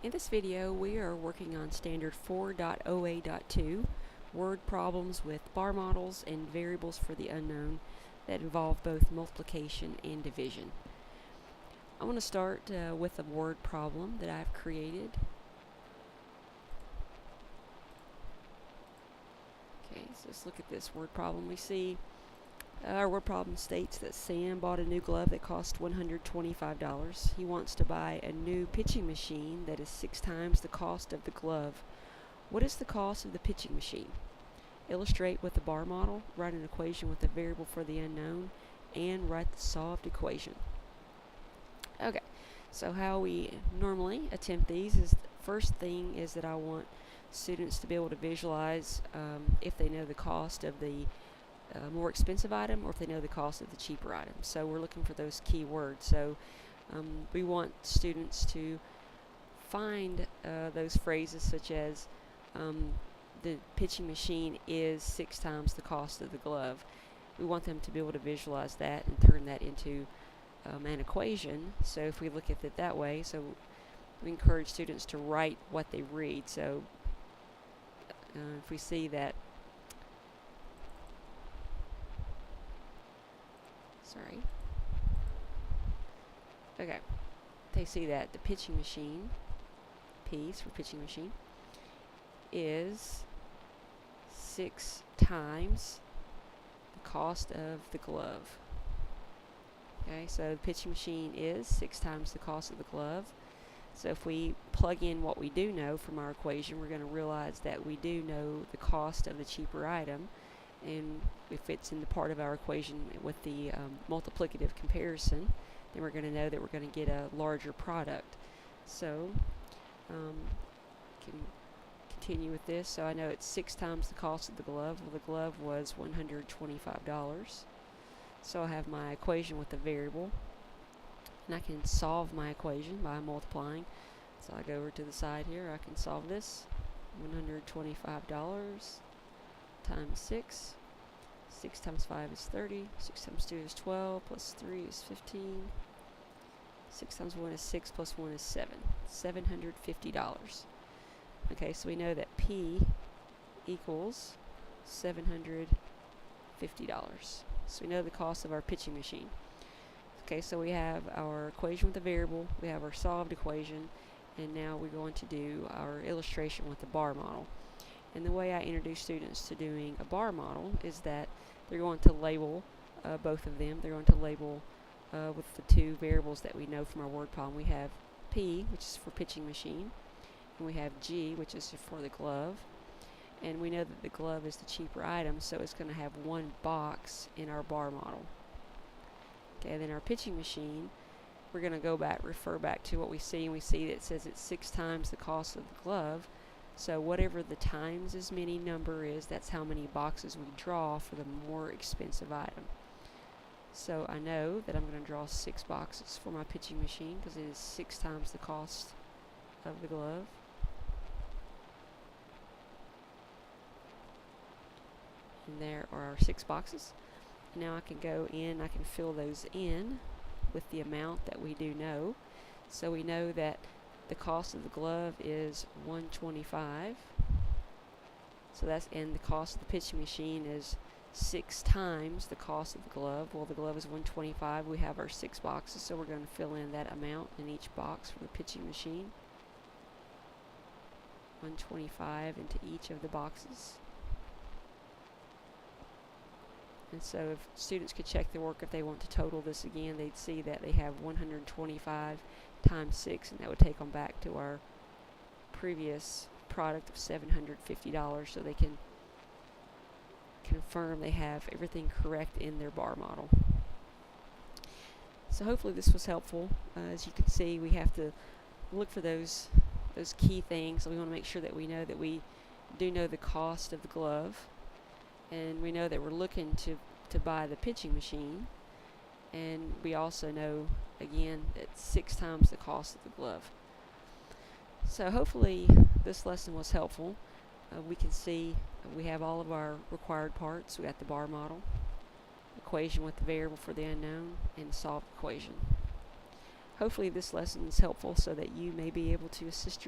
In this video, we are working on standard 4.OA.2, word problems with bar models and variables for the unknown that involve both multiplication and division. I want to start with a word problem that I've created. Okay, so let's look at this word problem. We see our word problem states that Sam bought a new glove that cost $125. He wants to buy a new pitching machine that is 6 times the cost of the glove. What is the cost of the pitching machine? Illustrate with the bar model, write an equation with a variable for the unknown, and write the solved equation. Okay, so how we normally attempt these is the first thing is that I want students to be able to visualize if they know the cost of the more expensive item or if they know the cost of the cheaper item. So we're looking for those key words. So we want students to find those phrases such as the pitching machine is 6 times the cost of the glove. We want them to be able to visualize that and turn that into an equation. So if we look at it that way, so we encourage students to write what they read. So if we see that they see that the pitching machine, P's for pitching machine, is 6 times the cost of the glove. Okay, so the pitching machine is 6 times the cost of the glove. So if we plug in what we do know from our equation, we're going to realize that we do know the cost of the cheaper item, and if it's in the part of our equation with the multiplicative comparison, then we're going to know that we're going to get a larger product. So can continue with this. So I know it's 6 times the cost of the glove. Well, the glove was $125. So I have my equation with the variable, and I can solve my equation by multiplying. So I go over to the side here. I can solve this. $125 times 6. 6 times 5 is 30. 6 times 2 is 12. Plus 3 is 15. 6 times 1 is 6. Plus 1 is 7. $750. Okay, so we know that P equals $750. So we know the cost of our pitching machine. Okay, so we have our equation with the variable, we have our solved equation, and now we're going to do our illustration with the bar model. And the way I introduce students to doing a bar model is that they're going to label both of them. They're going to label with the 2 variables that we know from our word problem. We have P, which is for pitching machine, and we have G, which is for the glove. And we know that the glove is the cheaper item, so it's going to have 1 box in our bar model. Okay, then our pitching machine, we're going to go back, refer back to what we see, and we see that it says it's 6 times the cost of the glove. So whatever the times as many number is, that's how many boxes we draw for the more expensive item. So I know that I'm going to draw 6 boxes for my pitching machine because it is 6 times the cost of the glove. And there are our 6 boxes. Now I can go in, I can fill those in with the amount that we do know. So we know that the cost of the glove is $125. So that's, and the cost of the pitching machine is 6 times the cost of the glove. Well, the glove is $125. We have our 6 boxes, so we're going to fill in that amount in each box for the pitching machine. $125 into each of the boxes. And so if students could check their work if they want to total this again, they'd see that they have 125 times 6, and that would take them back to our previous product of $750, so they can confirm they have everything correct in their bar model. So hopefully this was helpful. As you can see, we have to look for those key things. So we want to make sure that we know that we do know the cost of the glove, and we know that we're looking to buy the pitching machine, and we also know again that 6 times the cost of the glove. So hopefully this lesson was helpful. We can see we have all of our required parts. We got the bar model, equation with the variable for the unknown, and solved equation. Hopefully this lesson is helpful so that you may be able to assist your